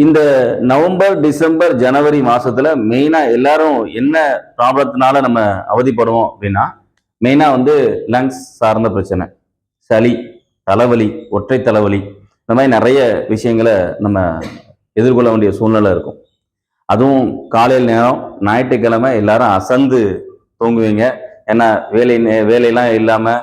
இந்த November, December, ஜனவரி மாசத்துல மெயினா எல்லாரும் என்ன ப்ராப்ளத்தினால நம்ம அவதிப்படுவோம் அப்படின்னா, மெயினா வந்து லங்ஸ் சார்ந்த பிரச்சனை, சளி, தலைவலி, ஒற்றை தலைவலி, இந்த மாதிரி நிறைய விஷயங்களை நம்ம எதிர்கொள்ள வேண்டிய சூழ்நிலை இருக்கும். அதுவும் காலையில் நேரம், ஞாயிற்றுக்கிழமை எல்லாரும் அசந்து தூங்குவீங்க. ஏன்னா வேலையெல்லாம் இல்லாம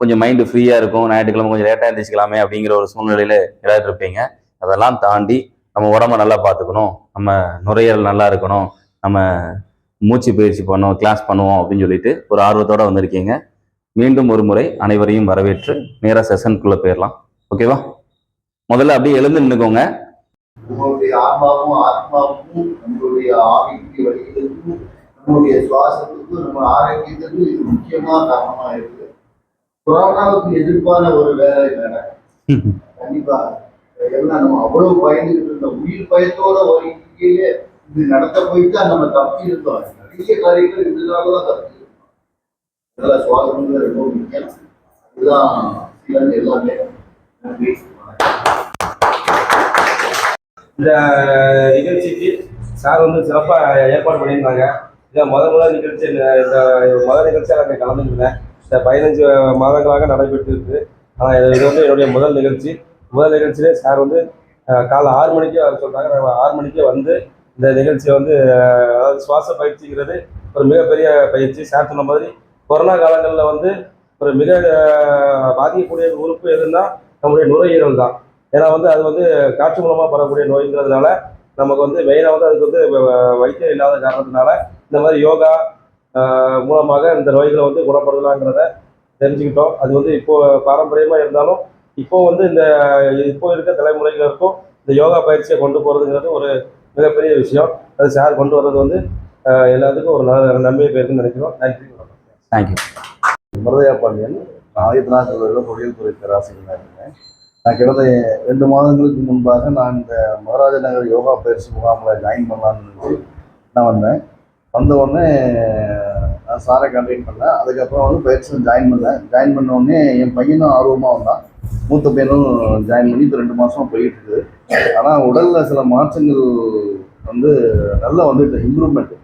கொஞ்சம் மைண்டு ஃப்ரீயா இருக்கும். ஞாயிற்றுக்கிழமை கொஞ்சம் லேட்டா எழுந்திரிச்சிக்கலாமே அப்படிங்கிற ஒரு சூழ்நிலையில எல்லாரும் இருப்பீங்க. அதெல்லாம் தாண்டி நம்ம உடம்ப நல்லா பார்த்துக்கணும், நம்ம நுரையீரல் நல்லா இருக்கணும், நம்ம மூச்சு பயிற்சி பண்ணோம், கிளாஸ் பண்ணுவோம் அப்படின்னு சொல்லிட்டு ஒரு ஆர்வத்தோட வந்திருக்கீங்க. மீண்டும் ஒரு முறை அனைவரையும் வரவேற்று நேராக செஷனுக்குள்ள போயிடலாம். ஓகேவா? முதல்ல அப்படியே எழுந்து நின்றுக்கோங்க. நம்மளுடைய ஆன்மாவும் ஆத்மாவுக்கும் நம்மளுடைய ஆவிக்கு வழிகளுக்கும் நம்மளுடைய சுவாசத்துக்கும் நம்ம ஆரோக்கியத்துக்கும் இது முக்கியமா காரணமா இருக்கு. கொரோனாவுக்கு எதிர்ப்பான ஒரு வேலை வேலை கண்டிப்பா எல்லாம் நம்ம அவ்வளவு பயந்துகிட்டு இருந்தோம். உயிர் பயத்தோட ஒரு இங்கேயே இது நடத்த போயிட்டா நம்ம தப்பி இருந்தோம். நிறைய காரியங்கள் இதனாலதான் தப்பி இருந்தோம். இதெல்லாம் சுவாசம் ரொம்ப முக்கியம். இதுதான் எல்லாமே. நன்றி. இந்த நிகழ்ச்சிக்கு சார் வந்து சிறப்பாக ஏற்பாடு பண்ணியிருந்தாங்க. இதை முதல் நிகழ்ச்சி இந்த முதல் நிகழ்ச்சியாக நான் கலந்துருந்தேன். இந்த 15 மாதங்களாக நடைபெற்று இருக்குது. ஆனால் இது வந்து என்னுடைய முதல் நிகழ்ச்சியிலே சார் வந்து காலை 6 மணிக்கே வர சொல்கிறாங்க. நம்ம 6 மணிக்கே வந்து இந்த நிகழ்ச்சியை வந்து அதாவது சுவாச பயிற்சிங்கிறது ஒரு மிகப்பெரிய பயிற்சி. சார் சொன்ன மாதிரி கொரோனா காலங்களில் வந்து ஒரு மிக பாதிக்கக்கூடிய உறுப்பு எதுன்னா நம்முடைய நுரையீரல் தான். ஏன்னா வந்து அது வந்து காற்று மூலமாக பரவக்கூடிய நோய்ங்கிறதுனால நமக்கு வந்து மெயினாக வந்து அதுக்கு வந்து வைத்தியம் இல்லாத காரணத்தினால இந்த மாதிரி யோகா மூலமாக இந்த நோய்களை வந்து குணப்படுத்தலாங்கிறத தெரிஞ்சுக்கிட்டோம். அது வந்து இப்போ பாரம்பரியமாக இருந்தாலும் இப்போ வந்து இப்போ இருக்க தலைமுறைகளுக்கும் இந்த யோகா பயிற்சியை கொண்டு போகிறதுங்கிறது ஒரு மிகப்பெரிய விஷயம். அது சார் கொண்டு வர்றது வந்து எல்லாத்துக்கும் ஒரு நன்மையை பேருக்குன்னு நினைக்கிறோம். நன்றி. தேங்க்யூ. மருதையா பாண்டியன், 1400 பொறியியல் துறை பேராசிரியராக இருக்கேன். நான் கிட்டத்தட்ட 2 மாதங்களுக்கு முன்பாக நான் இந்த மகாராஜ நகர் யோகா பயிற்சி முகாமில் ஜாயின் பண்ணலான்னு நினச்சி நான் வந்தேன். வந்த உடனே நான் சாரை கண்டெக்ட் பண்ணேன். அதுக்கப்புறம் வந்து பயிற்சியில் ஜாயின் பண்ண உடனே என் பையனும் ஆர்வமாக வந்தான். மூத்த பையனும் ஜாயின் பண்ணி இப்போ 2 மாதமாக போயிட்டு இருக்குது. ஆனால் உடலில் சில மாற்றங்கள் வந்து நல்லா வந்துட்டு இம்ப்ரூவ்மெண்ட்.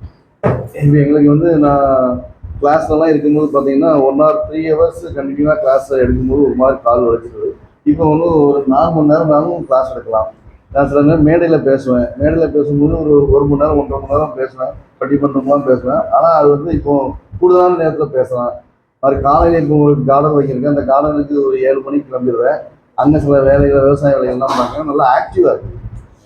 இப்போ எங்களுக்கு வந்து நான் கிளாஸ்லலாம் இருக்கும்போது பார்த்தீங்கன்னா 1 hour 3 hours கண்டினியூவாக கிளாஸ் எடுக்கும்போது ஒரு மாதிரி கால் வலிச்சிருது. இப்போ வந்து ஒரு 4 மணி நேரம்னாலும் கிளாஸ் எடுக்கலாம். நான் சில நேரம் மேடையில் பேசுவேன். மேடையில் பேசும்போது ஒரு 1 மணி நேரம் 1.5 மணி நேரம் பேசுவேன். பட்டிமன்றம்லாம் பேசுவேன். ஆனால் அது வந்து இப்போ கூடுதலான நேரத்தில் பேசலாம். அது காலையில் இப்போ உங்களுக்கு கார்டன் வைக்கிறேன். அந்த கார்டனுக்கு ஒரு 7 மணிக்கு கிளம்பிடுவேன். அங்கே சில வேலைகள் விவசாய வேலைகள்லாம் பார்க்குறேன். நல்லா ஆக்டிவாக இருக்குது,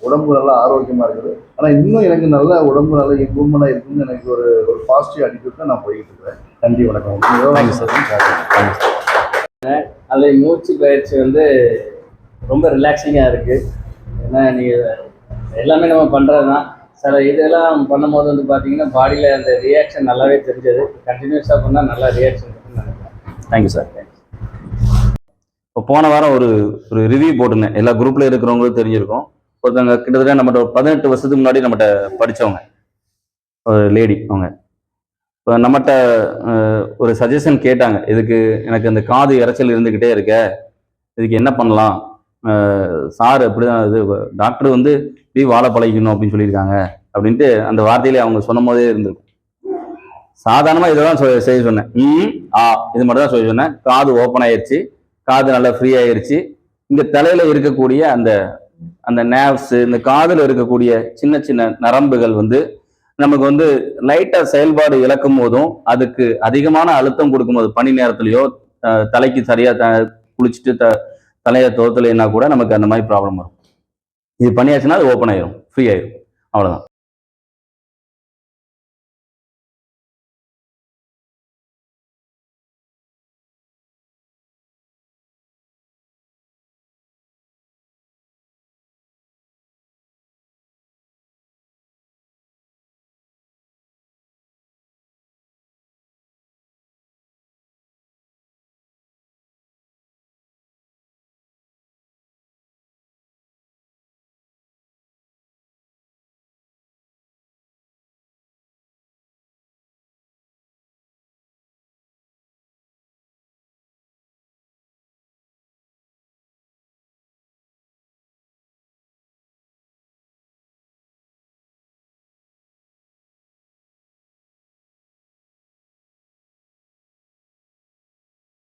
உடம்பு நல்லா ஆரோக்கியமாக இருக்குது. ஆனால் இன்னும் எனக்கு நல்ல உடம்பு நல்ல இம்ப்ரூவ்மெண்ட்டாக இருக்குன்னு எனக்கு ஒரு பாசிட்டிவ் அட்டிட்யூட் நான் போயிட்டு இருக்கிறேன். நன்றி, வணக்கம். அதில் மூச்சு பயிற்சி வந்து ரொம்ப ரிலாக்ஸிங்காக இருக்குது. ஏன்னா நீங்கள் எல்லாமே நம்ம பண்ணுறது தான். சில இதெல்லாம் பண்ணும்போது வந்து பார்த்தீங்கன்னா பாடியில் அந்த ரியாக்ஷன் நல்லாவே தெரிஞ்சது. கண்டினியூஸாக பண்ணால் நல்லா ரியாக்ஷன் இருக்குன்னு நினைக்கிறேன். Thank you sir. இப்போ போன வாரம் ஒரு ரிவ்யூ போட்டிருந்தேன். எல்லா குரூப்ல இருக்கிறவங்களும் தெரிஞ்சிருக்கும். ஒருத்தவங்க கிட்டத்தட்ட நம்மகிட்ட 18 வருஷத்துக்கு முன்னாடி நம்மகிட்ட படித்தவங்க ஒரு லேடி. அவங்க இப்போ நம்மகிட்ட ஒரு சஜஷன் கேட்டாங்க. இதுக்கு எனக்கு அந்த காது இறைச்சல் இருந்துக்கிட்டே இருக்க, இதுக்கு என்ன பண்ணலாம் சார்? அப்படிதான் இது டாக்டர் வந்து இப்படி வாழை பழகிக்கணும் அப்படின்னு சொல்லியிருக்காங்க அப்படின்ட்டு அந்த வார்த்தையிலே அவங்க சொன்ன போதே இருந்திருக்கும். சாதாரணமாக இதை தான் செய்ய சொன்னேன். இது மட்டும் தான் சொல்ல சொன்னேன். காது ஓப்பன் ஆயிடுச்சு, காது நல்லா ஃப்ரீ ஆயிடுச்சு. இங்கே தலையில் இருக்கக்கூடிய அந்த நேவ்ஸ், இந்த காதில் இருக்கக்கூடிய சின்ன சின்ன நரம்புகள் வந்து நமக்கு வந்து லைட்டாக செயல்பாடு இழக்கும் போதும் அதுக்கு அதிகமான அழுத்தம் கொடுக்கும்போது பனி நேரத்துலையோ தலைக்கு சரியாக குளிச்சுட்டு தலையை தோத்தலைன்னா கூட நமக்கு அந்த மாதிரி ப்ராப்ளம் வரும். இது பண்ணியாச்சுன்னா அது ஓப்பன் ஆயிரும், ஃப்ரீ ஆயிரும். அவ்வளோதான்.